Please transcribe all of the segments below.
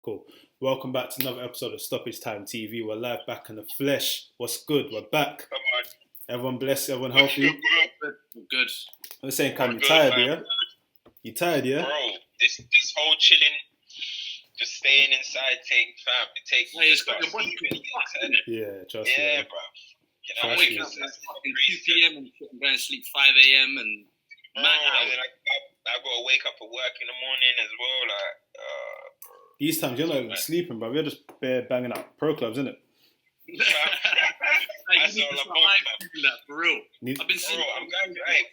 Cool. Welcome back to another episode of Stoppage Time TV. We're live back in the flesh. What's good? We're back. Come on. Everyone blessed, everyone What's healthy. good? Good. I'm saying, Cam, I'm you good, tired, man. yeah? You tired, yeah? Bro, this whole chilling, just staying inside, Hey, it's got your body pretty fucked, innit? Yeah, trust me. Yeah, man. bro. You know, Trust I'm me. waking up at fucking 2 p.m. and shit, and going to sleep 5 a.m. and bro, man and out. then I gotta wake up for work in the morning as well. Like, These times, you're not even sleeping, bro. We're just bare banging out pro clubs, innit? Like, you need to all start I'm on, live doing that for real. Need- I've been seeing. bro, I'm going to 8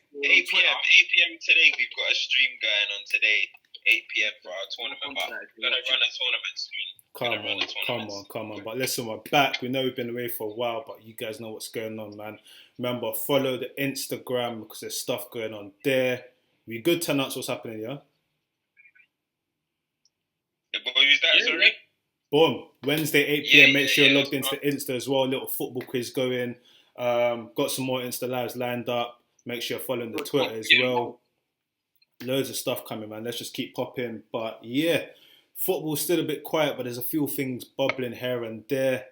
p.m. today. We've got a stream going on today, 8 p.m. for our tournament. But we're gonna run a tournament soon. Come on. But listen, we're back. We know we've been away for a while, but you guys know what's going on, man. Remember, follow the Instagram because there's stuff going on there. We good to announce what's happening, yeah? What was that? Sorry. Boom. Wednesday, 8 p.m. Make sure you're yeah, logged into the Insta as well. Little football quiz going. Got some more Insta lives lined up. Make sure you're following the Twitter as well. Loads of stuff coming, man. Let's just keep popping. But yeah, football's still a bit quiet, but there's a few things bubbling here and there.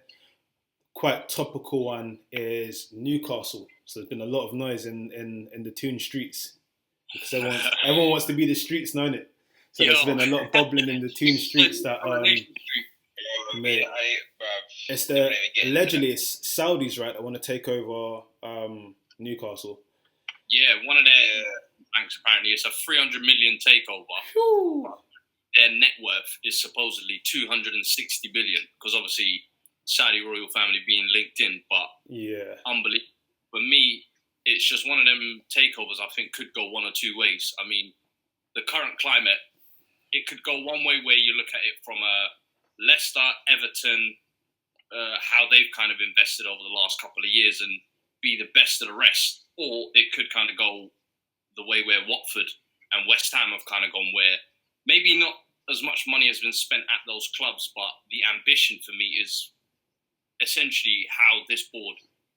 Quite topical one is Newcastle. So there's been a lot of noise in the Toon streets. Because everyone wants to be the streets, know it? So there's been a lot bubbling in the Toon streets that mate, it's allegedly it's Saudis, right, that want to take over Newcastle. Yeah, one of their banks apparently is a 300 million takeover. Whew. Their net worth is supposedly 260 billion because obviously Saudi royal family being linked in, but Yeah. unbelievable. For me, it's just one of them takeovers I think could go one or two ways. I mean, the current climate, it could go one way where you look at it from Leicester, Everton, how they've kind of invested over the last couple of years and be the best of the rest. Or it could kind of go the way where Watford and West Ham have kind of gone, where maybe not as much money has been spent at those clubs, but the ambition for me is essentially how this board,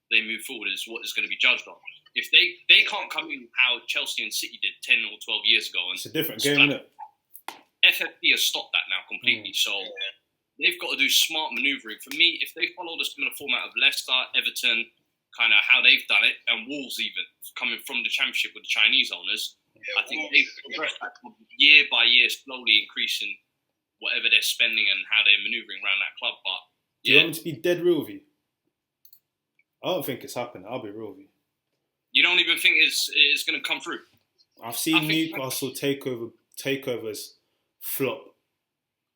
they move forward, is what is going to be judged on. If they can't come in how Chelsea and City did 10 or 12 years ago. And It's a different game, isn't it? FFP has stopped that now completely. So they've got to do smart manoeuvring. For me, if they follow the similar format of Leicester, Everton, kind of how they've done it, and Wolves even, coming from the Championship with the Chinese owners, I think they've progressed that club year by year, slowly increasing whatever they're spending and how they're manoeuvring around that club. But Do you want me to be dead real with you? I don't think it's happening. I'll be real with you. you don't even think it's going to come through. I've seen I think- Newcastle takeovers flop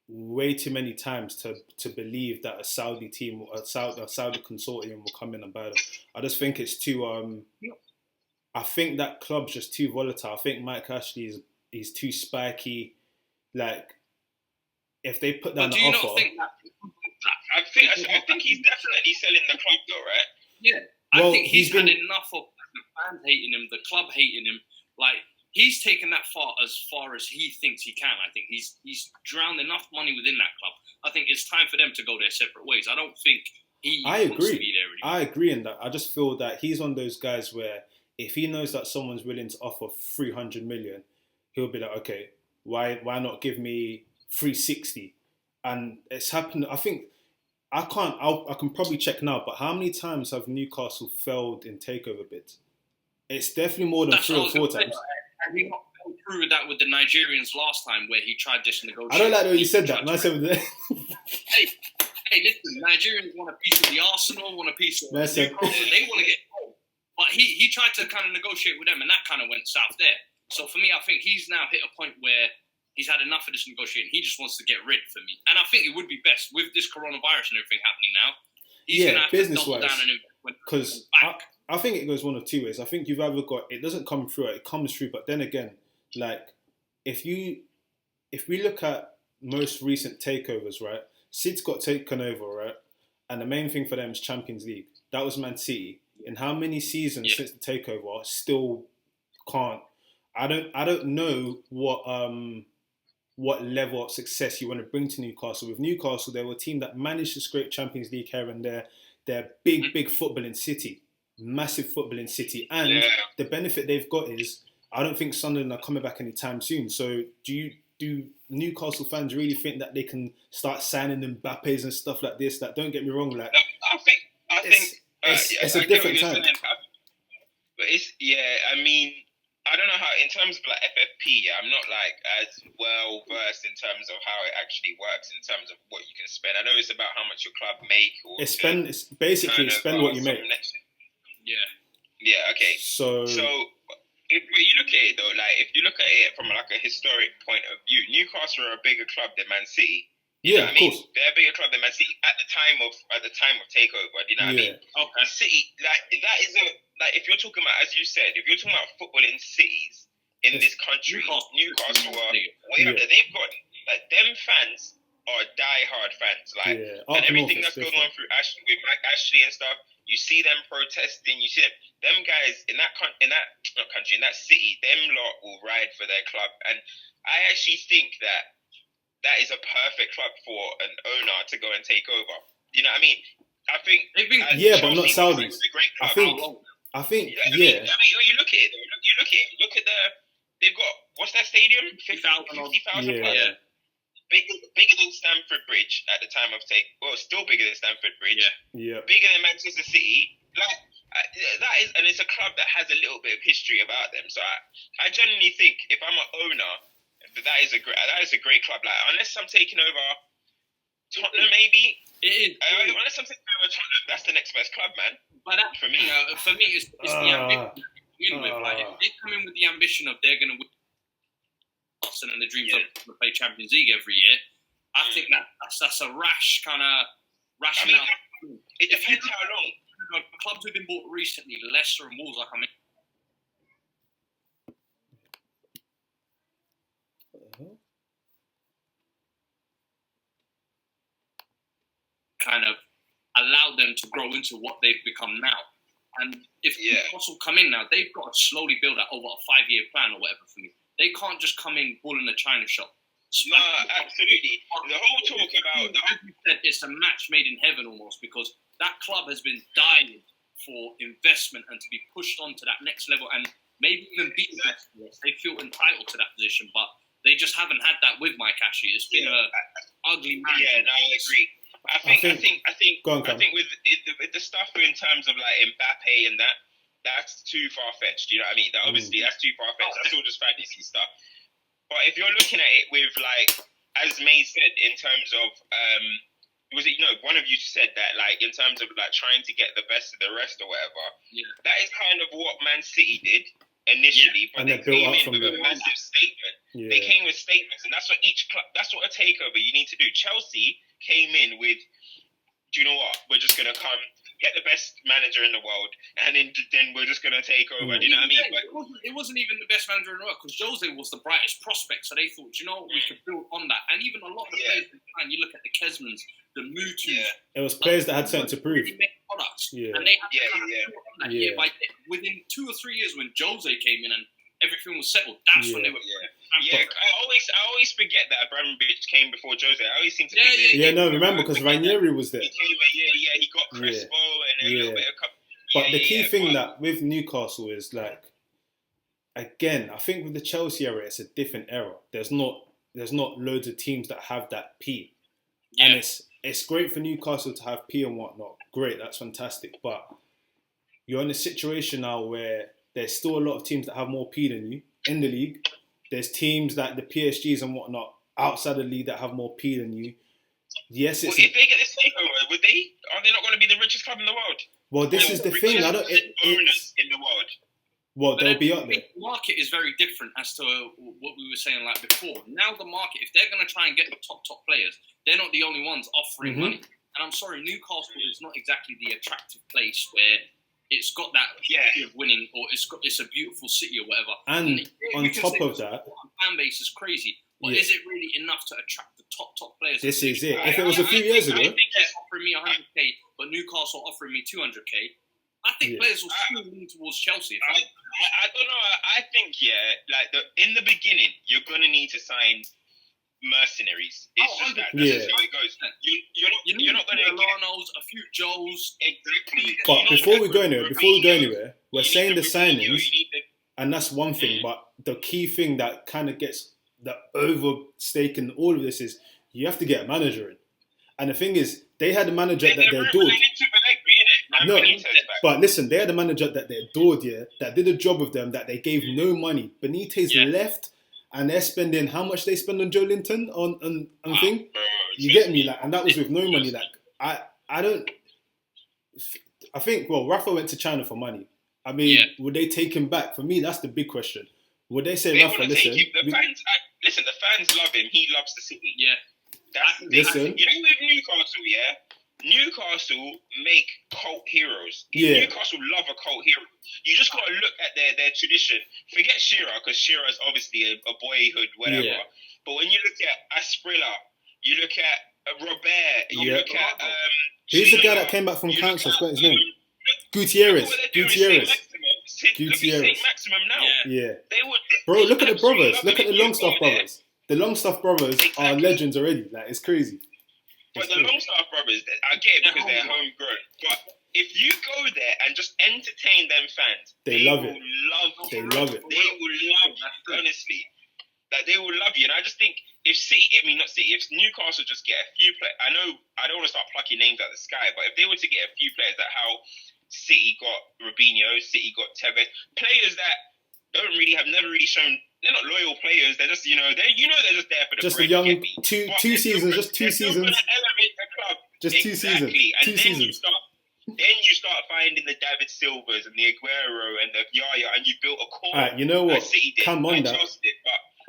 way too many times to believe that a Saudi team or a Saudi consortium will come in and buy them. I just think it's too. I think that club's just too volatile. I think Mike Ashley is too spiky. Like, if they put down But the do you offer, not think that? I think he's definitely selling the club though, right? Yeah, Well, I think he's he's had been- enough of the fans hating him, the club hating him. Like, he's taken that far as he thinks he can. I think he's drowned enough money within that club. I think it's time for them to go their separate ways. I don't think he I wants to agree. be there anymore. I agree in that. I just feel that he's one of those guys where if he knows that someone's willing to offer 300 million, he'll be like, okay, why not give me 360? And it's happened. I think I can probably check now, but how many times have Newcastle failed in takeover bids? It's definitely more than That's 3 what I or was 4 gonna say. times. Have he not gone through with that with the Nigerians last time, where he tried this negotiation? I don't like the way you said that. Tried Man, I to- said with the- Hey, listen, Nigerians want a piece of the Arsenal, want a piece of Man said- Newcastle. They want to get home. But he tried to kind of negotiate with them, and that kind of went south there. So for me, I think he's now hit a point where he's had enough of this negotiating. He just wants to get rid for me. And I think it would be best with this coronavirus and everything happening now. He's Yeah, going to have to double business-wise. down and invest Because back. I think it goes one of two ways. I think you've either got it doesn't come through, it comes through. But then again, like if we look at most recent takeovers, right? Sid's got taken over, right? And the main thing for them is Champions League. That was Man City. In how many seasons since the takeover, still can't. I don't know what level of success you want to bring to Newcastle. With Newcastle, they were a team that managed to scrape Champions League here and there. They're big footballing city, massive footballing city, and the benefit they've got is I don't think Sunderland are coming back anytime soon. So do do Newcastle fans really think that they can start signing Mbappes and stuff like this? Like, don't get me wrong, like I think it's a different time. But I mean, I don't know how, in terms of like FFP, I'm not like as well versed in terms of how it actually works in terms of what you can spend. I know it's about how much your club make. Or It's basically spend what you make. Yeah. Okay. So if you look at it though, like if you look at it from like a historic point of view, Newcastle are a bigger club than Man City. Yeah, of course. They're a bigger club than Man City at the time of takeover. Do you know what I mean? And City, that is if you're talking about, as you said, if you're talking about football in cities in this country, Newcastle are way up there. They've got like them fans are die-hard fans, like, and everything that's going on through Ashley with Mike Ashley and stuff. You see them protesting. You see them guys in that city. Them lot will ride for their club, and I actually think that is a perfect club for an owner to go and take over. You know what I mean? I think but not Saudis. I think you look at it. Look at they've got, what's that stadium? 50,000 Yeah. Bigger than Stamford Bridge at the time of still bigger than Stamford Bridge. Yeah. Bigger than Manchester City. Like that is, and it's a club that has a little bit of history about them. So I genuinely think if I'm an owner, that is a great club. Like, unless I'm taking over Tottenham, maybe it is. Unless I'm taking over Tottenham, that's the next best club, man. But for me, it's the ambition to begin with. Like, if they come in with the ambition of they're going to win and the dreams of to play Champions League every year, I think that's a rash kind of rationale. I mean, it depends how long. Clubs who've been bought recently, Leicester and Wolves, kind of allowed them to grow into what they've become now. And if Newcastle come in now, they've got to slowly build that over a 5-year plan or whatever for me. They can't just come in bull in a china shop. No, absolutely. The whole talk about as you said, it's a match made in heaven almost, because that club has been dying for investment and to be pushed on to that next level and maybe even beat the best. They feel entitled to that position, but they just haven't had that with Mike Ashley. It's been a ugly match. Yeah, no, I agree. I think with the stuff in terms of like Mbappe and that's too far fetched. You know what I mean? Obviously, that's too far fetched. That's all just fantasy stuff. But if you're looking at it with like, as May said, in terms of one of you said that like in terms of like trying to get the best of the rest or whatever. Yeah. That is kind of what Man City did initially, but they came in with a massive statement. Yeah. They came with statements, and that's what each club. That's what a takeover you need to do. Chelsea came in with, do you know what? We're just gonna come get the best manager in the world, and then we're just gonna take over. Do you know what I mean? It wasn't even the best manager in the world because Jose was the brightest prospect, so they thought, you know, we could build on that. And even a lot of the players, and you look at the Kesmans, the Mutus. It was players that had something to prove. Products, and they had to year by year. Within 2 or 3 years, when Jose came in and everything was settled, that's when they were. I always forget that Abramovich came before Jose. I always seem to think remember because Ranieri was there. He came, he got Crespo and a little bit of. But the key thing that with Newcastle is like, again, I think with the Chelsea era, it's a different era. There's not loads of teams that have that P, and it's great for Newcastle to have P and whatnot. Great, that's fantastic. But you're in a situation now where there's still a lot of teams that have more P than you in the league. There's teams like the PSGs and whatnot outside the league that have more P than you. Yes, if they get this takeover, are they not going to be the richest club in the world? Well, this is the thing. Owners in the world. Well, they'll be up there. The market is very different as to what we were saying like before. Now the market, if they're going to try and get the top players, they're not the only ones offering money. And I'm sorry, Newcastle is not exactly the attractive place where it's got that of winning, or it's a beautiful city or whatever. And on top of that, fan base is crazy. But is it really enough to attract the top players? This is it. If it was a few years ago, I think they're offering me 100k, but Newcastle offering me 200k. I think players will still lean towards Chelsea. I don't know. I think in the beginning, you're gonna need to sign mercenaries. It's just that. That's how it goes. You're not gonna get Milanos, a few Joes. Exactly. But before we go anywhere, we're saying the signings, and that's one thing. But the key thing that kind of gets the overstaking all of this is you have to get a manager in. And the thing is, they had a manager that they adored. No, but listen, they had a manager that they adored, yeah, that did a job with them, that they gave no money. Benitez left, and they're spending how much they spend on Joe Linton on thing. You get me, like, and that was with no money. Like, I think Rafa went to China for money. I mean, would they take him back? For me, that's the big question. Would they say, Rafa, listen? The fans love him. He loves the city. Yeah. That's the thing. Listen. You know, with Newcastle, Newcastle make cult heroes. Yeah. Newcastle love a cult hero. You just got to look at their tradition. Forget Shearer, because Shearer is obviously a boyhood, whatever. Yeah. But when you look at Asprilla, you look at Robert, you look at... Who's the guy that came back from cancer? What's his name? Gutierrez. Maximum now. Yeah. Bro, look at the brothers. Look at the Longstaff brothers. The Longstaff brothers are legends already. Like, it's crazy. But the Longstaff brothers, I get it because they're homegrown. But if you go there and just entertain them fans, they love it. They will love you, honestly. Like, they will love you. And I just think if Newcastle just get a few players, I know I don't want to start plucking names out of the sky, but if they were to get a few players that how City got Robinho, City got Tevez, players that have never really shown, they're not loyal players. They're just, they're just there for the just bread. A young two seasons, just 2 seasons. Elevate the club. Just 2 seasons. And 2 seasons. Then you start finding the David Silvas and the Aguero and the Yaya, and you built a core. Alright, you know what? Come on that.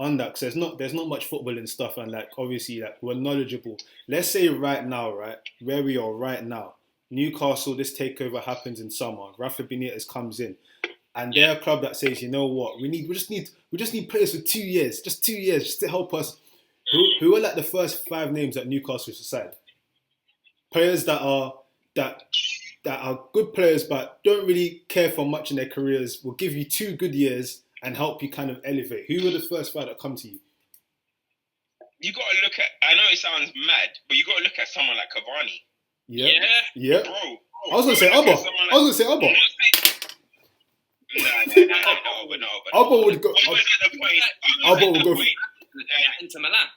On that, because there's not much football and stuff, and like obviously like we're knowledgeable. Let's say right now, right where we are right now, Newcastle, this takeover happens in summer. Rafa Benitez comes in, and they're a club that says, you know what, we just need players for 2 years, just 2 years, just to help us. Who are like the first 5 names that Newcastle should sign? Players that are good players but don't really care for much in their careers, will give you 2 good years and help you kind of elevate. Who were the first 5 that come to you? You got to look at, I know it sounds mad, but you got to look at someone like Cavani. Yeah. Bro. I was going to say Abba. No. Abba would go. Abba would go. Inter Milan.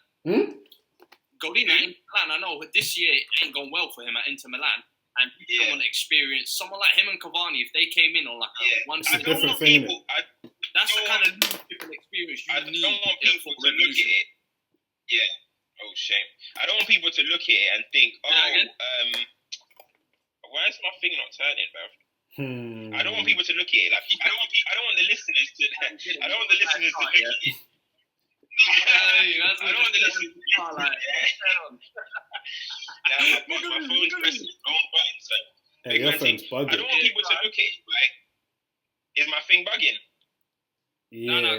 Godin at Inter Milan, I know this year it ain't gone well for him at Inter Milan. And someone experienced, someone like him and Cavani, if they came in on like one season, different thing. That's the kind of different experience you need. I don't want people to look at it. Yeah. Oh, shame. I don't want people to look at it and think, why is my thing not turning, bro? I don't want people to look at it. Like, I don't want the listeners to. I don't want the listeners to look at it. I don't want the listeners to look at it. My phone's pressing the wrong button, so. Hey, your phone's bugging. I don't want people to look at it, right? Is my thing bugging? Yeah. No.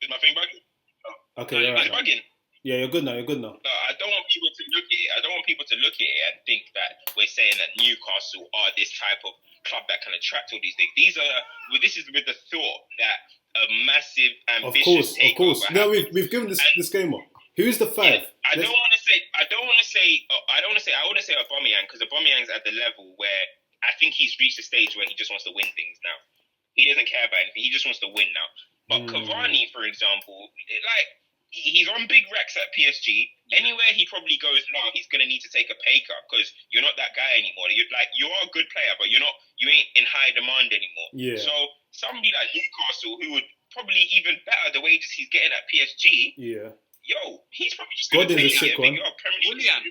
Is my thing bugging? Oh. Okay, you're right. It's bugging. Yeah, you're good now. No, I don't want people to look at it. I don't want people to look at it and think that we're saying that Newcastle are this type of club that can attract all these things. This is with the thought that a massive, ambitious takeover. Of course. No, we've given this disclaimer. Who's the 5? Yeah, I wouldn't say Aubameyang, because Aubameyang's at the level where I think he's reached a stage where he just wants to win things now. He doesn't care about anything. He just wants to win now. But Cavani, for example, he's on big recs at PSG. Anywhere he probably goes now, he's going to need to take a pay cut because you're not that guy anymore. You are a good player, but you ain't in high demand anymore. Yeah. So somebody like Newcastle, who would probably even better the wages he's getting at PSG. Yeah. Yo, he's probably just going to take a big William.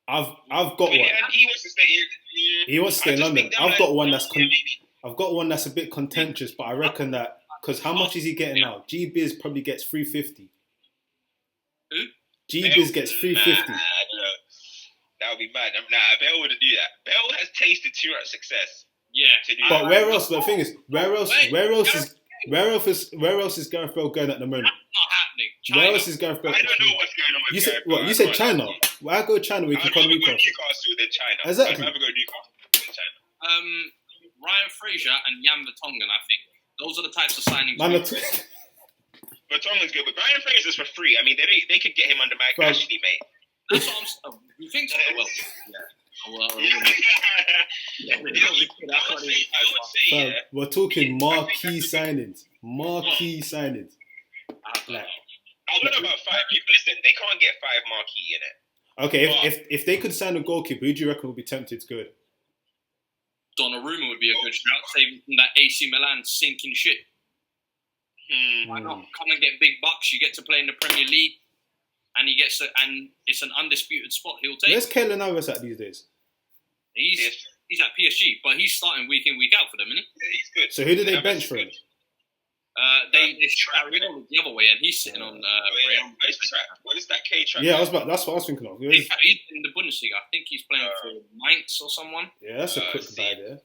I've got one. He wants to stay here. He wants to stay in London. I've got one that's a bit contentious, but I reckon that. Because how much is he getting now? G-Biz probably gets 350. Who? G-Biz gets 350. That would be mad. Bell wouldn't do that. Bell has tasted too much success. Yeah. But where else? The thing is, where else is Gareth Bale going at the moment? That's not happening. China. Where else is Gareth Bale? I don't know what's going on with Gareth Bale. You said China. Well, I go China. We can call Newcastle. Newcastle than China. Exactly. I'd rather go Newcastle than China. Ryan Fraser and Jan Vertonghen, I think. Those are the types of signings. Vertonghen's good, but Ryan Fraser's for free. I mean, they could get him under Mike Ashley, mate. That's what I'm saying. You think so? Well, yeah. We're talking marquee signings. I don't know about 5. Listen, they can't get 5 marquee in it. Okay, if they could sign a goalkeeper, who do you reckon would be tempted to go? Donnarumma would be a good shout, saving from that AC Milan sinking shit. Why not? Come and get big bucks. You get to play in the Premier League, and and it's an undisputed spot. He'll take. Where's Keylor Navas at these days? He's at PSG, but he's starting week in, week out for them, isn't he? Yeah, he's good. So who did they bench for him? They Ariel the other way, and he's sitting on. What is that K track? Yeah, that's what I was thinking of. He's in the Bundesliga. I think he's playing for Mainz or someone. Yeah, that's a quick buy there.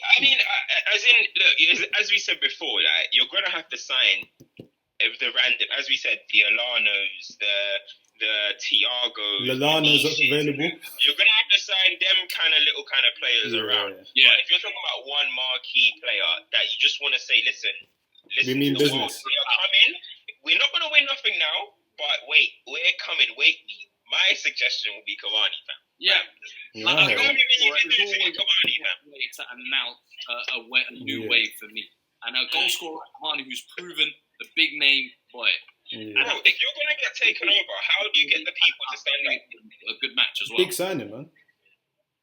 I mean, as we said before, like, you're gonna have to sign the random, as we said, the Alanos, the Thiago. Lallana's available. You're gonna have to sign them kind of players around. Yeah. But if you're talking about one marquee player that you just want to say, listen, We mean to the business. world, we are coming. We're not gonna win nothing now, but wait, we're coming. Wait, my suggestion will be Cavani, fam. Yeah. Yeah. Like, Cavani, to announce a new wave for me, and a goal scorer like Cavani who's proven the big name boy. Yeah. Now, if you're gonna get taken over, how do you get the people to stand up? A good match as well. Big signing, man.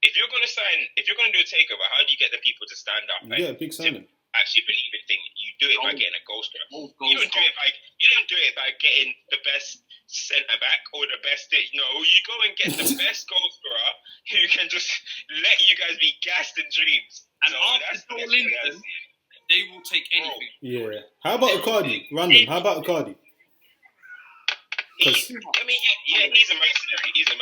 If you're gonna do a takeover, how do you get the people to stand up? Yeah, big signing. Actually believe in things. You do it by getting a goal scorer. You don't do it by getting the best centre back or the best. No, you go and get the best goal scorer who can just let you guys be gassed in dreams. And after Linton, they will take anything. Yeah. How about Icardi? Random. How about Icardi? He's a mercenary. He's an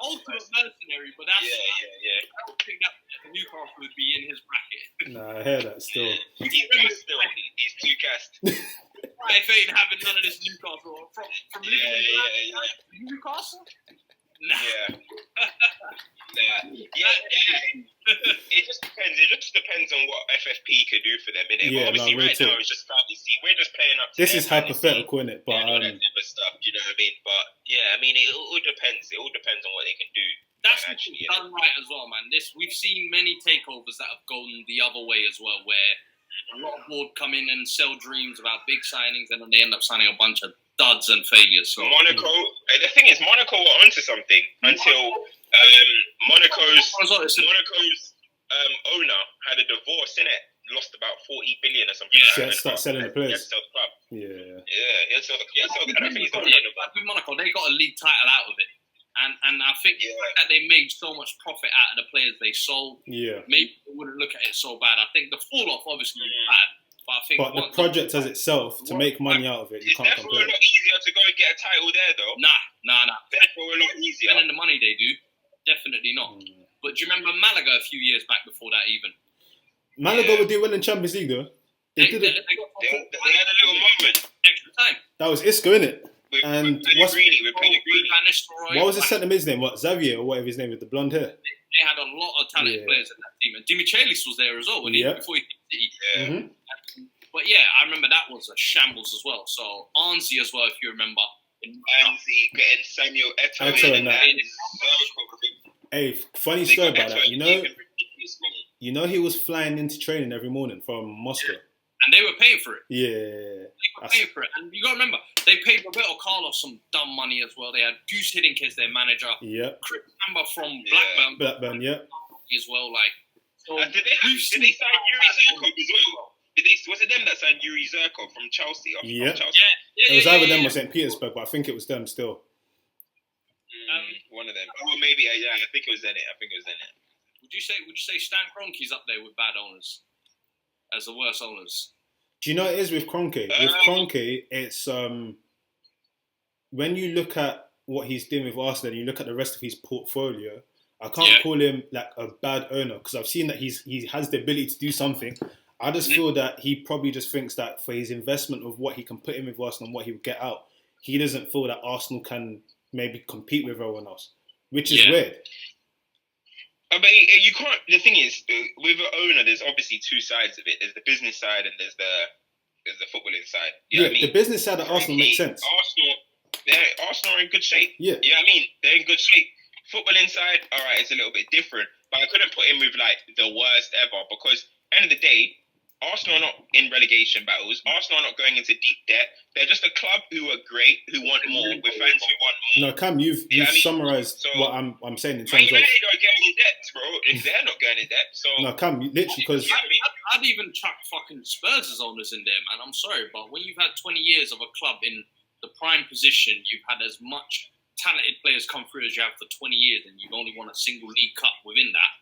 ultimate mercenary, but that's yeah. I don't think that Newcastle would be in his bracket. Nah, I hear that still. He's gassed still. He's too gassed. I ain't having none of this Newcastle from living in Newcastle. Nah. It just depends. It just depends on what FFP could do for them, innit? Yeah, but obviously, now it's just fantasy. We're just playing up to this is hypothetical, innit? But all that type of stuff. You know what I mean? But yeah, I mean, it all depends. It all depends on what they can do. That's actually done right as well, man. We've seen many takeovers that have gone the other way as well, where a lot of board come in and sell dreams about big signings, and then they end up signing a bunch of duds and failures. So Monaco. The thing is, Monaco were onto something until Monaco's owner had a divorce, innit? Lost about 40 billion or something. He had to start selling the players. Yeah, he'll sell the club. I don't think he's got with Monaco, they got a league title out of it. And I think that they made so much profit out of the players they sold. Yeah. Maybe they wouldn't look at it so bad. I think the fall off obviously was bad. But the project as itself, to make money out of it, you can't complain. It's definitely a lot easier to go and get a title there, though. Nah. Definitely a lot easier. Spending the money they do, definitely not. But do you remember Malaga a few years back before that even? Malaga would do well in Champions League, though. They had a little moment. Extra time. That was Isco, innit? With Pellegrini. What was the centre mid's name? What, Xavier or whatever his name with the blonde hair? They had a lot of talented players in that team, and Dimichelis was there as well before he came to City. But yeah, I remember that was a shambles as well. So Anzi as well, if you remember. Anzi getting Samuel Eto'o in that. Hey, funny story about that. You know he was flying into training every morning from Moscow. And they were paying for it. Yeah. They were paying for it. And you got to remember, they paid Roberto Carlos some dumb money as well. They had Goose Hiddink as their manager. Yeah. Chris Amber from Blackburn, yeah. As well, like. So did they sign Yuri Zerkov as well? Was it them that signed Yuri Zerkov from Chelsea? Yeah. Yeah. It was either them or St. Petersburg, but I think it was them still. One of them. Oh, maybe. Yeah, I think it was in it. Would you say Stan Kroenke's up there with bad owners as the worst owners? Do you know what it is with Kroenke? With Kroenke, it's when you look at what he's doing with Arsenal and you look at the rest of his portfolio, I can't call him like a bad owner because I've seen that he has the ability to do something. I just feel that he probably just thinks that for his investment of what he can put in with Arsenal and what he would get out, he doesn't feel that Arsenal can maybe compete with everyone else, which is weird. But you can't. The thing is, with an owner, there's obviously two sides of it. There's the business side and there's the footballing side. You know what I mean? The business side of Arsenal makes sense. Arsenal are in good shape. Yeah. You know what I mean? They're in good shape. Footballing side, all right, it's a little bit different. But I couldn't put him with like the worst ever because end of the day, Arsenal are not in relegation battles. Arsenal are not going into deep debt. They're just a club who are great, who want more, with fans who want more. No, Cam, you've summarised what I'm saying in terms of. Man United are going in debt, bro. If they're not going in debt, so no, Cam, literally because I'd even chuck fucking Spurs as owners in there, man. I'm sorry, but when you've had 20 years of a club in the prime position, you've had as much talented players come through as you have for 20 years, and you've only won a single league cup within that.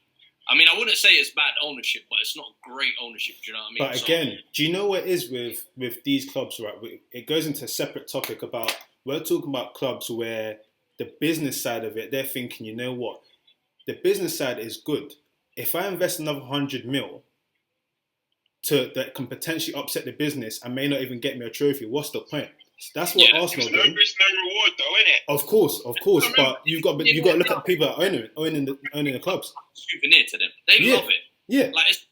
I mean, I wouldn't say it's bad ownership, but it's not great ownership. Do you know what I mean? But again, do you know what it is with these clubs, right? It goes into a separate topic about, we're talking about clubs where the business side of it, they're thinking, you know what? The business side is good. If I invest another 100 mil that can potentially upset the business and may not even get me a trophy, what's the point? That's what Arsenal do. No risk, no reward, though, isn't it? Of course, but you've got to look at the people that are owning the clubs. Souvenir to them, they love it. Yeah, like it's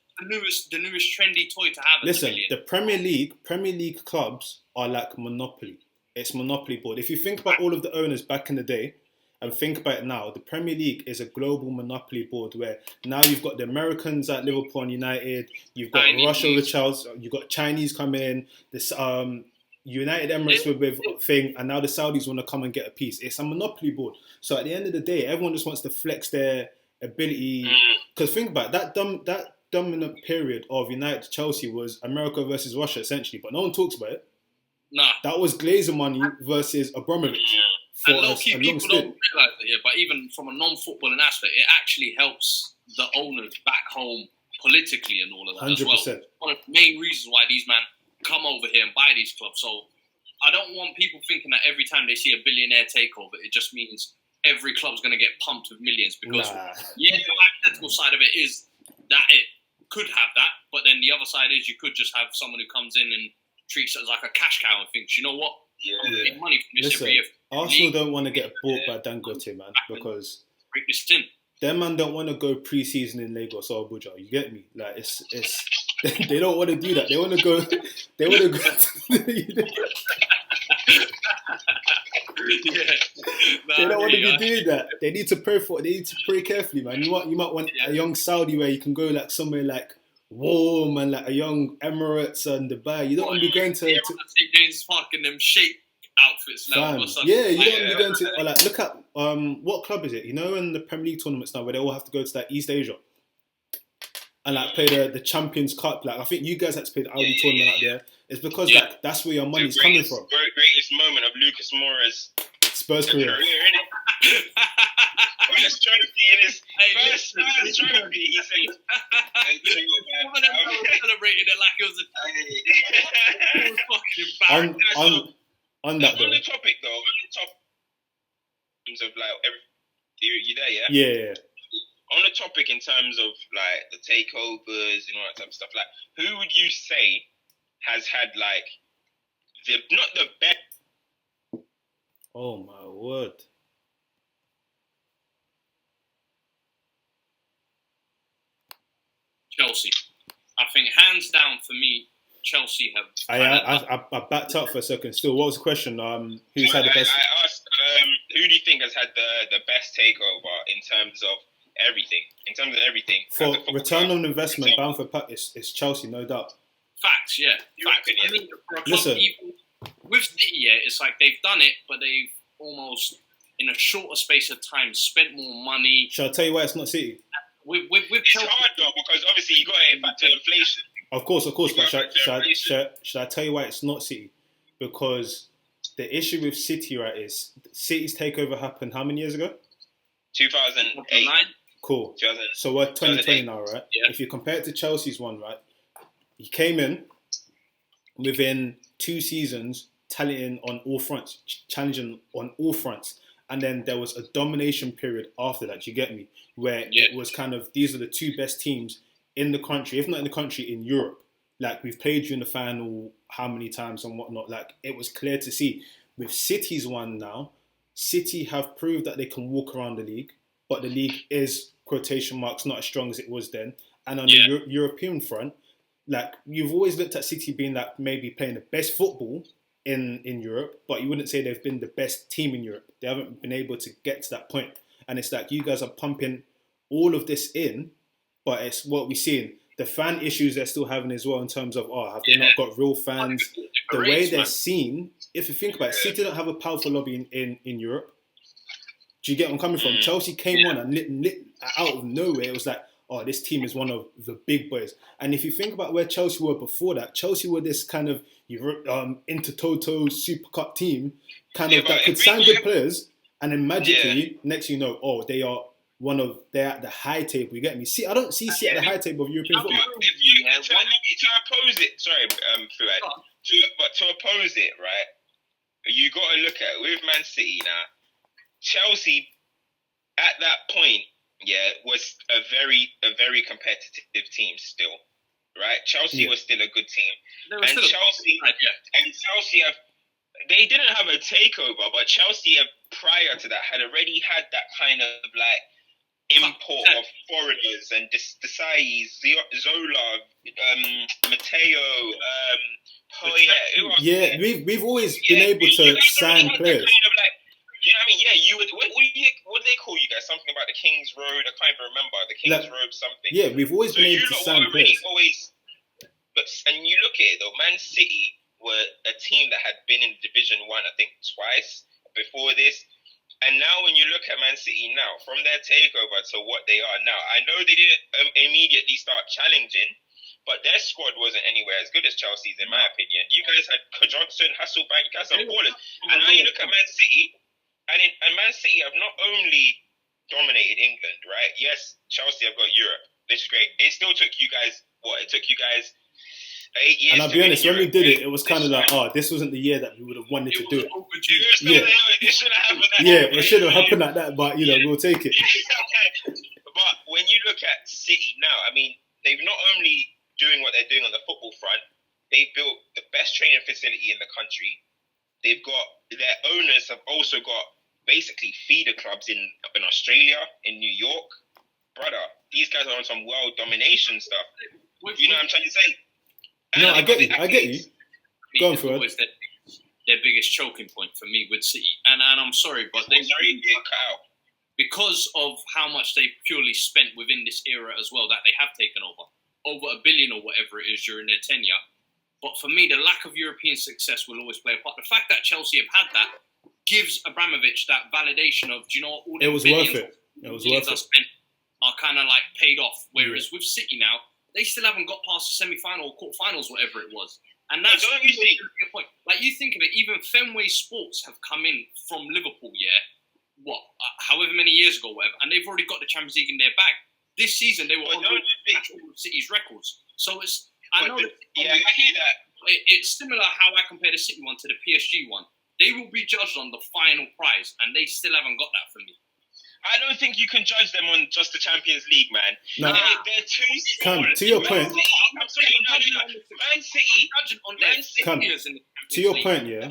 the newest trendy toy to have. Listen, the Premier League clubs are like Monopoly. It's Monopoly board. If you think about all of the owners back in the day, and think about it now, the Premier League is a global monopoly board where now you've got the Americans at Liverpool and United, you've got Russia with Chelsea, you've got Chinese come in, this United Emirates with thing, and now the Saudis want to come and get a piece. It's a monopoly board. So at the end of the day, everyone just wants to flex their ability. Because think about it, that dominant period of United to Chelsea was America versus Russia essentially, but no one talks about it. Nah, that was Glazer money versus Abramovich. And low-key people don't realise it, but even from a non-footballing aspect, it actually helps the owners back home politically and all of that 100%. As well. One of the main reasons why these men come over here and buy these clubs. So I don't want people thinking that every time they see a billionaire takeover, it just means every club's going to get pumped with millions. Because the hypothetical side of it is that it could have that, but then the other side is you could just have someone who comes in and treats it as like a cash cow and thinks, you know what? I'm going to make money from this every year. Arsenal don't want to get bought by Dangote, man, because them man don't want to go pre-season in Lagos or Abuja. You get me? Like it's they don't want to do that. They want to go. They want to go. They don't want to be doing that. They need to pray for it. They need to pray carefully, man. You might want a young Saudi where you can go like somewhere like warm and like a young Emirates and Dubai. You don't want to be going to St. James's Park in them shape outfits now. Or something. Yeah, you don't want to be going to or like look at what club is it? You know, in the Premier League tournaments now where they all have to go to that East Asia and like play the Champions Cup. Like I think you guys had to play the Audi tournament out there. It's because like that's where your money's coming from. Greatest moment of Lucas Moura's Spurs career. First trophy in his first trophy. He said, celebrating it like it was a fucking bad. On the topic though, in terms of like you there, yeah? Yeah. On the topic in terms of like the takeovers and all that type of stuff, like who would you say has had like not the best? Oh my word. Chelsea. I think hands down for me, Chelsea have. I backed up for a second. Still, what was the question? Who's had the best? I asked, who do you think has had the best takeover in terms of everything? In terms of everything. For return on investment, bound for Pack, it's Chelsea, no doubt. Facts, yeah. Facts. I mean, listen. With City, yeah, it's like they've done it, but they've almost, in a shorter space of time, spent more money. Shall I tell you why it's not City? With it's Chelsea, hard though, because obviously you got to factor inflation. Of course. But should I tell you why it's not City? Because the issue with City, right, is City's takeover happened how many years ago? 2008. Cool. So we're 2020 now, right? Yeah. If you compare it to Chelsea's one, right, he came in within 2 seasons, challenging on all fronts. And then there was a domination period after that, you get me? Where it was kind of, these are the 2 best teams in the country, if not in the country, in Europe. Like, we've played you in the final how many times and whatnot. Like, it was clear to see. With City's one now, City have proved that they can walk around the league, but the league is, quotation marks, not as strong as it was then. And on the European front, like, you've always looked at City being like maybe playing the best football in Europe, but you wouldn't say they've been the best team in Europe. They haven't been able to get to that point. And it's like you guys are pumping all of this in, but it's what we're seeing. the fan issues they're still having as well in terms of, have they not got real fans? The way they're seen, if you think about it, City don't have a powerful lobby in Europe. Do you get where I'm coming from? Chelsea came on and lit out of nowhere. It was like, this team is one of the big boys. And if you think about where Chelsea were before that, Chelsea were this kind of inter-toto Super Cup team, that could sign good players, and then magically, next you know, they're at the high table. You get me? See, I don't see City at the high table of European football. To oppose it, sorry, Fuad, to oppose it, right? You got to look at with Man City now. Chelsea at that point, was a very competitive team still, right? Chelsea was still a good team, and Chelsea they didn't have a takeover, but Chelsea prior to that had already had that kind of like import of foreigners and Desai, Zola, Matteo, we've always been able to sign players. You know what I mean? Yeah, you would. What do they call you guys? Something about the King's Road. I can't even remember the King's Road something. Yeah, we've always been able to sign players. And you look at it though, Man City were a team that had been in Division 1, I think, twice before this. And now when you look at Man City now, from their takeover to what they are now, I know they didn't immediately start challenging, but their squad wasn't anywhere as good as Chelsea's, in my opinion. You guys had Johnson, Hasselbank, you guys had ballers. And now you look at Man City. And Man City have not only dominated England, right? Yes, Chelsea have got Europe. This is great. It still took you guys, It took you guys 8 years. And I'll be honest, when we did it was kind of like, this wasn't the year that we would have wanted to do it. It should have happened like that. It should have happened like that, but, we'll take it. But when you look at City now, I mean, they've not only doing what they're doing on the football front, they've built the best training facility in the country. They've got, their owners have also got basically feeder clubs in Australia, in New York. Brother, these guys are on some world domination stuff. You know what I'm trying to say? No, I get you. Go on, Fuad. Their biggest choking point for me with City. And I'm sorry, but they cut out. Because of how much they purely spent within this era as well, that they have taken over $1 billion or whatever it is during their tenure. But for me, the lack of European success will always play a part. The fact that Chelsea have had that gives Abramovich that validation of, do you know what, all the worth it. It was worth it. Spent are kind of like paid off. Whereas with City now, they still haven't got past the semi-final or quarterfinals, whatever it was. And that's don't you think? The point. Like, you think of it, even Fenway Sports have come in from Liverpool, however many years ago, whatever, and they've already got the Champions League in their bag. This season, they were on all of City's records. So it's... I hear that. It's similar how I compare the City one to the PSG one. They will be judged on the final prize, and they still haven't got that for me. I don't think you can judge them on just the Champions League, man. No. They're too small. To your point. Man City. To your point, yeah. Man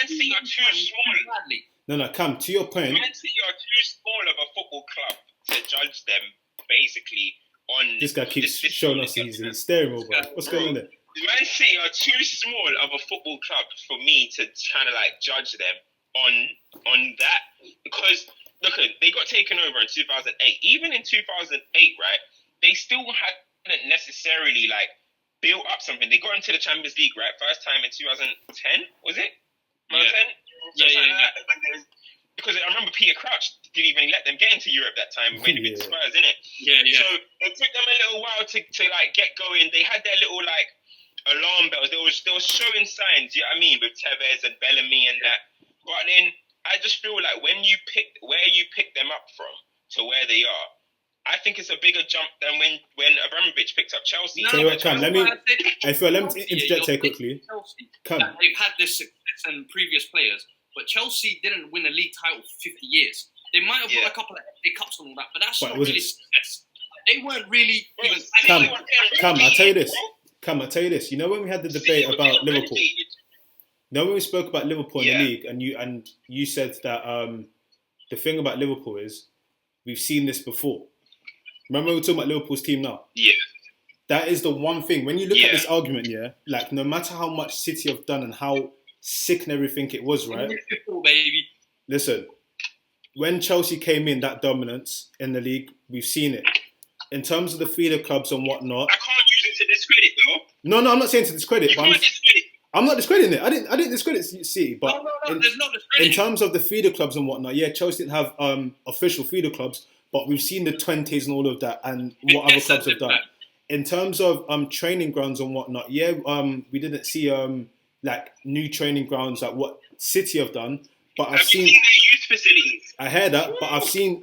City are too small. No, Cam, to your point. Man City are too small of a football club to judge them, basically, on... This guy keeps showing us his steering wheel, bro. What's going on there? Man City are too small of a football club for me to kind of like judge them on that, because look, they got taken over in 2008. Even in 2008, right, they still hadn't necessarily like built up something. They got into the Champions League, right, first time in 2010, was it? Yeah. Because I remember Peter Crouch didn't even let them get into Europe that time when with Spurs, innit? Yeah. So it took them a little while to like get going. They had their little like alarm bells. They were showing signs, you know what I mean, with Tevez and Bellamy and that. But then I just feel like when you pick where you pick them up from to where they are, I think it's a bigger jump than when Abramovich picked up Chelsea. Tell you what, Cam, let me interject here quickly. They've had this success in previous players, but Chelsea didn't win a league title for 50 years. They might have won a couple of FA Cups and all that, but that's not really success. They weren't really even... Cam, I'll tell you this. You know when we had the debate about Liverpool? You know when we spoke about Liverpool in the league, and you said that the thing about Liverpool is we've seen this before. Remember we were talking about Liverpool's team now? Yeah. That is the one thing. When you look at this argument, like no matter how much City have done and how sick and everything it was, right? Baby. Listen, when Chelsea came in, that dominance in the league, we've seen it. in terms of the feeder clubs and whatnot. I can't use it to discredit, though. No, I'm not saying to discredit. You can't discredit. I'm not discrediting it. I didn't discredit City, but there's not discrediting. In terms of the feeder clubs and whatnot, yeah, Chelsea didn't have official feeder clubs, but we've seen the 20s and all of that, and what other clubs have done. In terms of training grounds and whatnot, yeah, we didn't see like new training grounds like what City have done, but I've seen their youth facilities. I heard that, but I've seen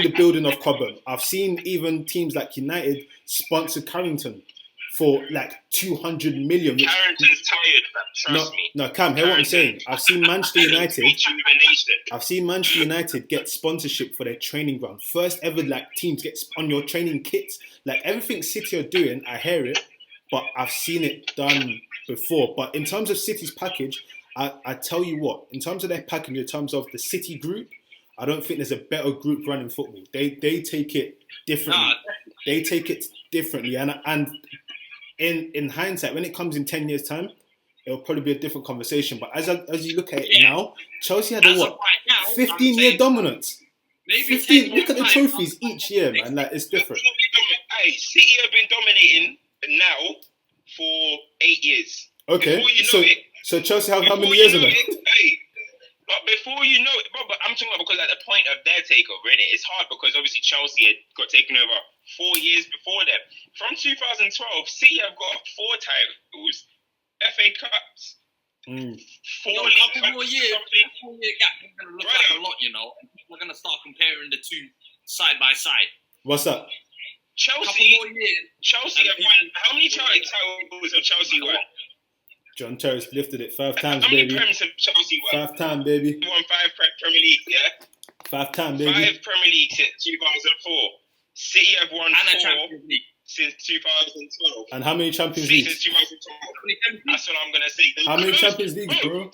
the building of Cobham. I've seen even teams like United sponsor Carrington for like 200 million. Carrington's tired, trust me. No, Cam, hear what I'm saying. I've seen Manchester United get sponsorship for their training ground. First ever like team to get on your training kits. Like everything City are doing, I hear it, but I've seen it done before. But in terms of City's package, I tell you what, in terms of their package, in terms of the City group, I don't think there's a better group running football. They take it differently. They take it differently, and in hindsight, when it comes in 10 years' time, it'll probably be a different conversation. But as you look at it now, Chelsea had a 15-year dominance. Maybe 15. Look at the trophies each year, man. Like it's different. Hey, City have been dominating now for 8 years. Okay, so Chelsea have how many years of it? Hey, but before you know it, but I'm talking about because at the point of their takeover, innit? It's hard because obviously Chelsea had got taken over 4 years before them. From 2012, City have got 4 titles, FA Cups, 4 league cups. 4 year gap is going to look like a lot, you know. We're going to start comparing the two side by side. What's that? Chelsea have won. How many titles have Chelsea won? John Terry's lifted it 5 times, how many baby. Prems have Chelsea won? 5 times, baby. He won 5 Premier League, yeah? 5 times, baby. 5 Premier League since 2004. City have won 4 since 2012. And how many Champions Leagues? Since 2012. That's what I'm going to say. How many Champions Leagues, bro?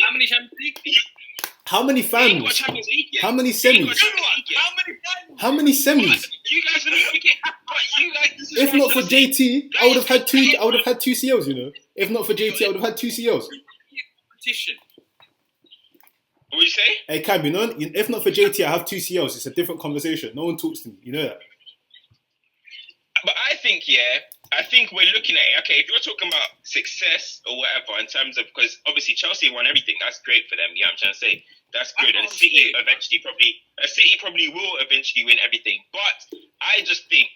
How many Champions Leagues? How many finals? How many semis? How many semis? You guys are not making. If not for JT, I would have had 2. I would have had 2 CLs. You know, if not for JT, I would have had 2 CLs. What you say? Hey, Cam, you know, if not for JT, I have 2 CLs. It's a different conversation. No one talks to me. You know that. But I think we're looking at it. Okay, if you're talking about success or whatever in terms of, because obviously Chelsea won everything. That's great for them. You know what I'm trying to say? That's good. And City probably will eventually win everything. But I just think,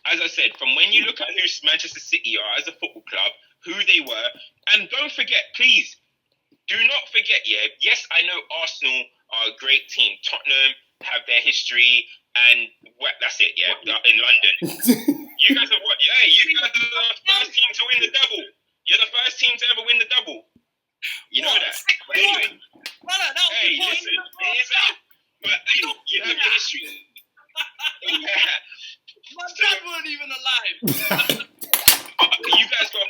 as I said, from when you look at who Manchester City are as a football club, who they were, and don't forget, please, do not forget, yeah, yes, I know Arsenal are a great team. Tottenham have their history, and that's it, yeah, in London. You guys are what? Yeah, you guys are the first team to win the double. You're the first team to ever win the double. You know that. But anyway, hey, listen, but you have the history. My dad weren't even alive. You guys got.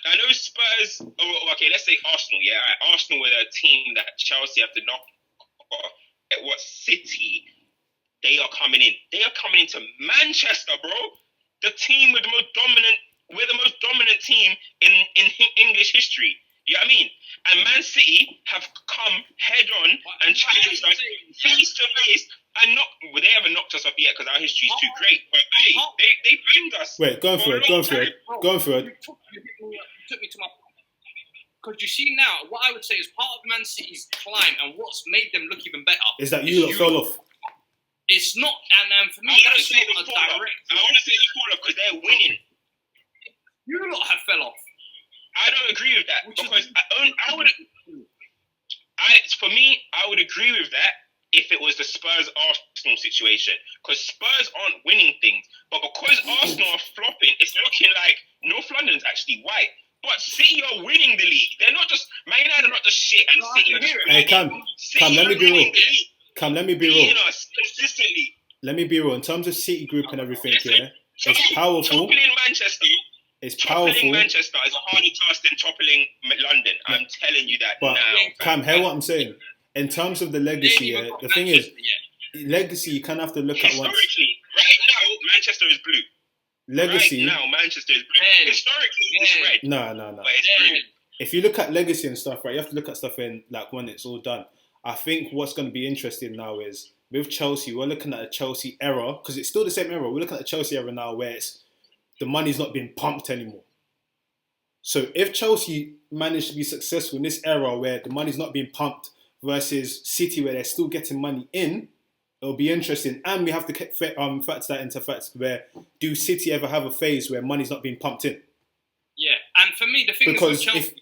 I know Spurs. Okay, let's say Arsenal. Yeah, Arsenal were a team that Chelsea have to knock. At what City? They are coming in. They are coming into Manchester, bro. The team with the most dominant. We're the most dominant team in English history. You know what I mean? And Man City have come head on and challenged us face to face. And they haven't knocked us off yet because our history is too great. But they banged us. Wait, go on for it. You took me to my point. Because you see now, what I would say is part of Man City's climb and what's made them look even better is that you lot fell off. It's not, and for me, that's not a direct. I want to say they fall off because they're winning. You lot have fell off. I don't agree with that because for me, I would agree with that if it was the Spurs Arsenal situation, because Spurs aren't winning things, but because Arsenal are flopping, it's looking like North London's actually white. But City are winning the league. They're not just Man United are not just shit, and City are just winning. Hey, Cam, let me be real. Cam, let me be real. Consistently. Let me be real. In terms of City group and everything, yeah, it's powerful. It's powerful. Toppling Manchester is a harder task than toppling London. I'm telling you that but now. Cam, hear what I'm saying. In terms of the legacy, yeah, the thing is, legacy, you kind of have to look at once. Historically, right now, Manchester is blue. Legacy. Right now, Manchester is blue. Historically, it's red. No. But it's blue. If you look at legacy and stuff, right, you have to look at stuff in, like, when it's all done. I think what's going to be interesting now is with Chelsea, we're looking at a Chelsea era, because it's still the same era. We're looking at a Chelsea era now where the money's not being pumped anymore. So if Chelsea managed to be successful in this era where the money's not being pumped versus City where they're still getting money in, it'll be interesting. And we have to factor that into facts where do City ever have a phase where money's not being pumped in? Yeah, and for me, the thing is with Chelsea,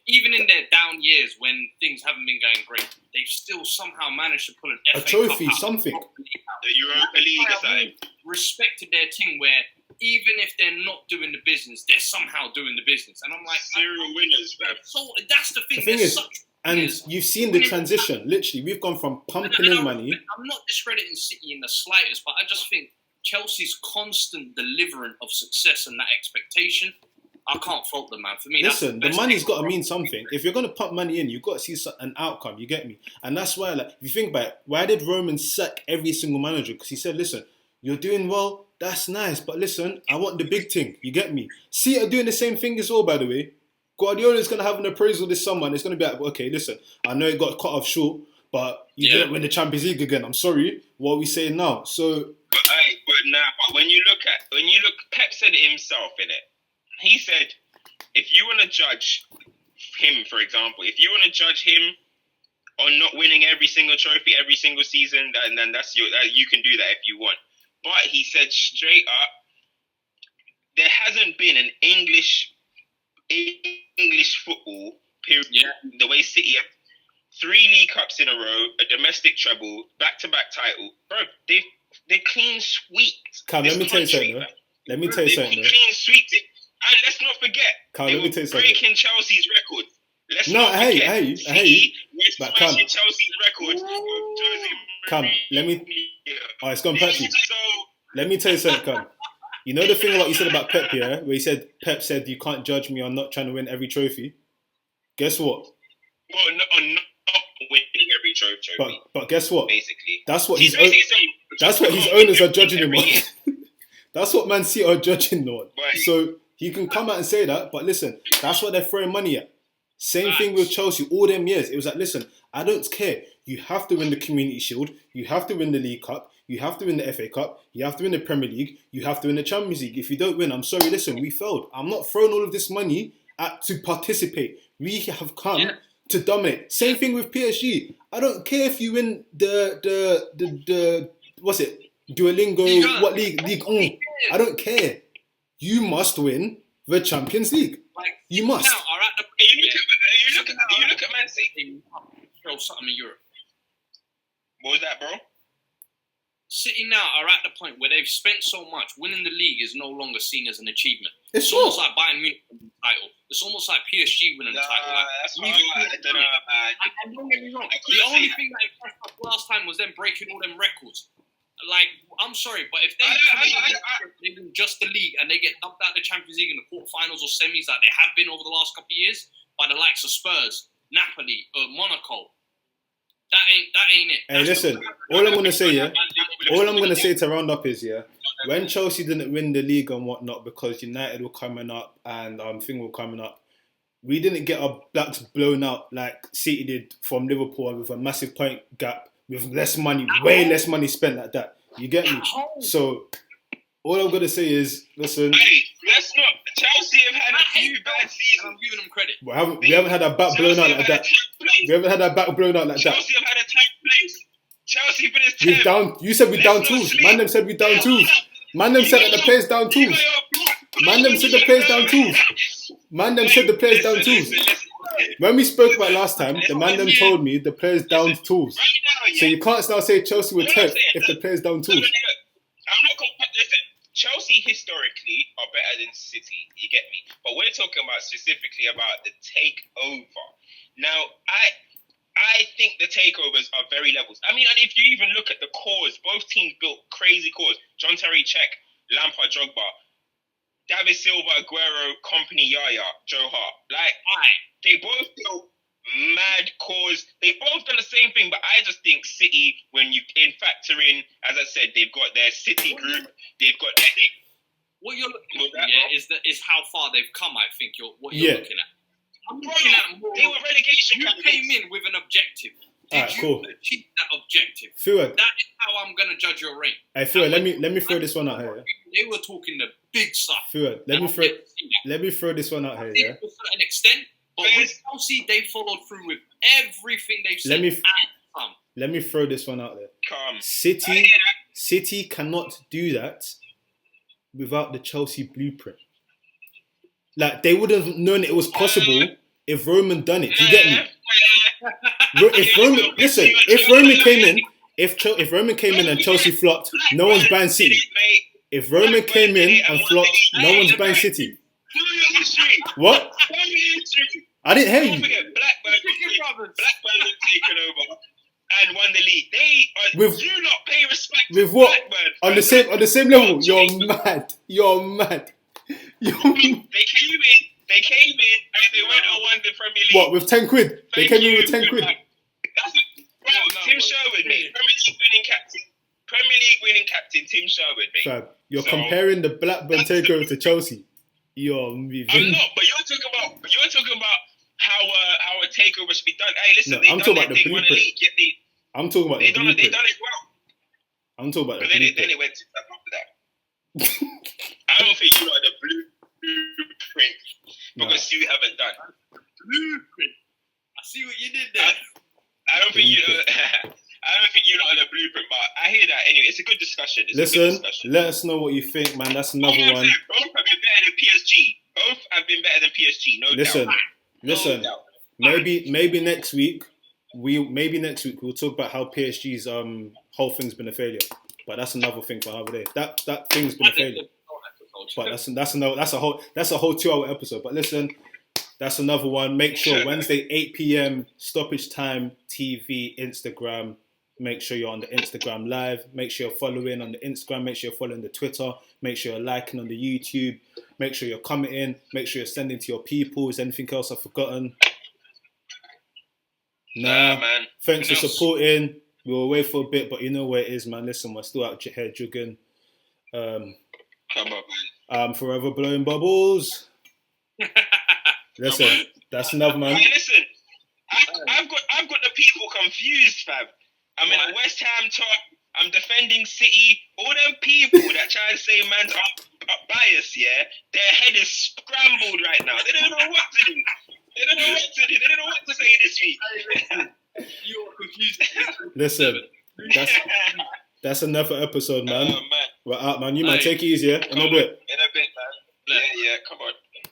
even in their down years when things haven't been going great, they've still somehow managed to pull an FA trophy, Cup out. something. The Europa League or something. Respected their team where even if they're not doing the business, they're somehow doing the business. And I'm like, serial winners, man. So that's the thing. The thing is, and you've seen the transition. Literally, we've gone from pumping in money. I'm not discrediting City in the slightest, but I just think Chelsea's constant delivering of success and that expectation, I can't fault them, man. For me, listen, the money's got to mean something. If you're going to pump money in, you've got to see an outcome. You get me? And that's why, like, if you think about it, why did Roman sack every single manager? Because he said, listen, you're doing well, that's nice, but listen, I want the big thing. You get me? See, are doing the same thing as well, by the way. Guardiola's going to have an appraisal this summer, and it's going to be like, okay, listen, I know it got cut off short, but you didn't win the Champions League again. I'm sorry. What are we saying now? So, but when you look, Pep said it himself, innit? He said, if you want to judge him, for example, if you want to judge him on not winning every single trophy every single season, then that's you can do that if you want. But he said straight up, there hasn't been an English football period. Yeah. The way City have 3 League Cups in a row, a domestic treble, back-to-back title, bro. They clean sweeped. Cam, let me tell you something. Let me tell you something. They clean sweeped it. And let's not forget, Cam, they were breaking Chelsea's record. Let's no, not forget, hey, we're smashing Chelsea's record. Cam, let me. Oh, it's gone patchy. Let me tell you something, Cam. You know the thing about you said about Pep, yeah, where he said Pep said you can't judge me on not trying to win every trophy. Guess what? Well, on not winning every trophy. But guess what? Basically, that's what his owners are judging him on. That's what Man City are judging him on. Right. So he can come out and say that, but listen, that's what they're throwing money at. Same thing with Chelsea all them years. It was like, listen, I don't care. You have to win the Community Shield. You have to win the League Cup. You have to win the FA Cup. You have to win the Premier League. You have to win the Champions League. If you don't win, I'm sorry, listen, we failed. I'm not throwing all of this money to participate. We have come to dominate. Same thing with PSG. I don't care if you win the what's it? Duolingo, what league? League 1. I don't care. You must win the Champions League. You must. You look at Man City. Throw something in Europe. What was that, bro? City now are at the point where they've spent so much. Winning the league is no longer seen as an achievement. It's almost like Bayern Munich winning the title. It's almost like PSG winning the title. That's hard. I don't know, man. And don't get me wrong. The only thing that impressed us last time was them breaking all them records. Like, I'm sorry, but if they win just the league and they get dumped out of the Champions League in the quarterfinals or semis like they have been over the last couple of years by the likes of Spurs, Napoli, Monaco, that ain't it. Hey, listen, all I'm gonna say, all I'm gonna say to round up is, when Chelsea didn't win the league and whatnot because United were coming up and thing were coming up, we didn't get our backs blown out like City did from Liverpool with a massive point gap with less money, way less money spent like that. You get me? So all I'm gonna say is, listen. Hey, let's not. Chelsea have had a few bad seasons. I'm giving them credit. We haven't had our back blown out like that. We haven't had our back blown out like that. Chelsea have had a 10th place. Chelsea finished 10th. We down. You said we down tools. Man, them said we down tools. Man, them said that the players down tools. Man, them said the players down tools. Man, them said the players down tools. When we spoke about last time, the man them told me the players down tools. So you can't now say Chelsea were 10th if the players down tools. Listen, Chelsea historically are better than City. You get me? But we're talking about specifically about the takeover. Now, I think the takeovers are very levels. I mean, and if you even look at the cores, both teams built crazy cores. John Terry, Cech, Lampard, Drogba, David Silva, Aguero, Company, Yaya, Joe Hart. Like, they both built mad cores. They both done the same thing, but I just think City, when you factor in, as I said, they've got their City group, they've got their... What you're looking at is how far they've come, I think, what you're looking at. I'm looking at more. They were relegation. You came in with an objective. Did you achieve that objective? Fuad. That is how I'm gonna judge your reign. Hey, Fuad, let me throw this one out here. They were talking the big stuff. Fuad, let me throw this one out here. Yeah. To a certain extent, but with Chelsea, they followed through with everything they've said. Let me throw this one out there. Calm. City cannot do that without the Chelsea blueprint. Like, they would have known it was possible if Roman done it. Do you get me? If Roman came in and Chelsea flopped, no one's buying City. If Roman came in and flopped, no one's buying City. What? I didn't hear you. Don't forget, Blackburn taken over and won the league. Do not pay respect with to what? Blackburn. On the same level. You're mad. They came in and they went and won the Premier League. What, with 10 quid? They came in with 10 quid. Tim Sherwood, mate. Premier League winning captain, Tim Sherwood, mate. Fab, you're comparing the Blackburn takeover to Chelsea. I'm not, but you're talking about how a takeover should be done. Hey, listen, I'm talking about the blueprint. I'm talking about the blueprint. They done it well. I'm talking about the blueprint. Then it went to that after that. I don't think you know the blueprint because you haven't done. Blueprint. I see what you did there. I don't think you know. I don't think you know the blueprint, but I hear that anyway. It's a good discussion. Let us know what you think, man. That's another one. Both have been better than PSG. Both have been better than PSG. No doubt. Listen. Maybe next week we'll talk about how PSG's whole thing's been a failure. But that's another thing for another day. That thing's been a failure. But that's a whole 2-hour episode. But listen, that's another one. Make sure Wednesday 8 p.m. Stoppage Time TV Instagram. Make sure you're on the Instagram live. Make sure you're following on the Instagram. Make sure you're following the Twitter. Make sure you're liking on the YouTube. Make sure you're commenting. Make sure you're sending to your people. Is there anything else I've forgotten? Nah, man. Thanks for supporting. We were away for a bit, but you know where it is, man. Listen, we're still out here jugging. Come on, man. Forever blowing bubbles. Listen, that's enough, man. Hey, listen, I've got the people confused, fam. I'm in a West Ham talk. I'm defending City. All them people that try to say man's biased, yeah, their head is scrambled right now. They don't know what to do. They don't know what to say this week. You are confused. Listen, that's enough for episode, man. Man. We're out, man. You might take it easy, yeah? And I'll do it.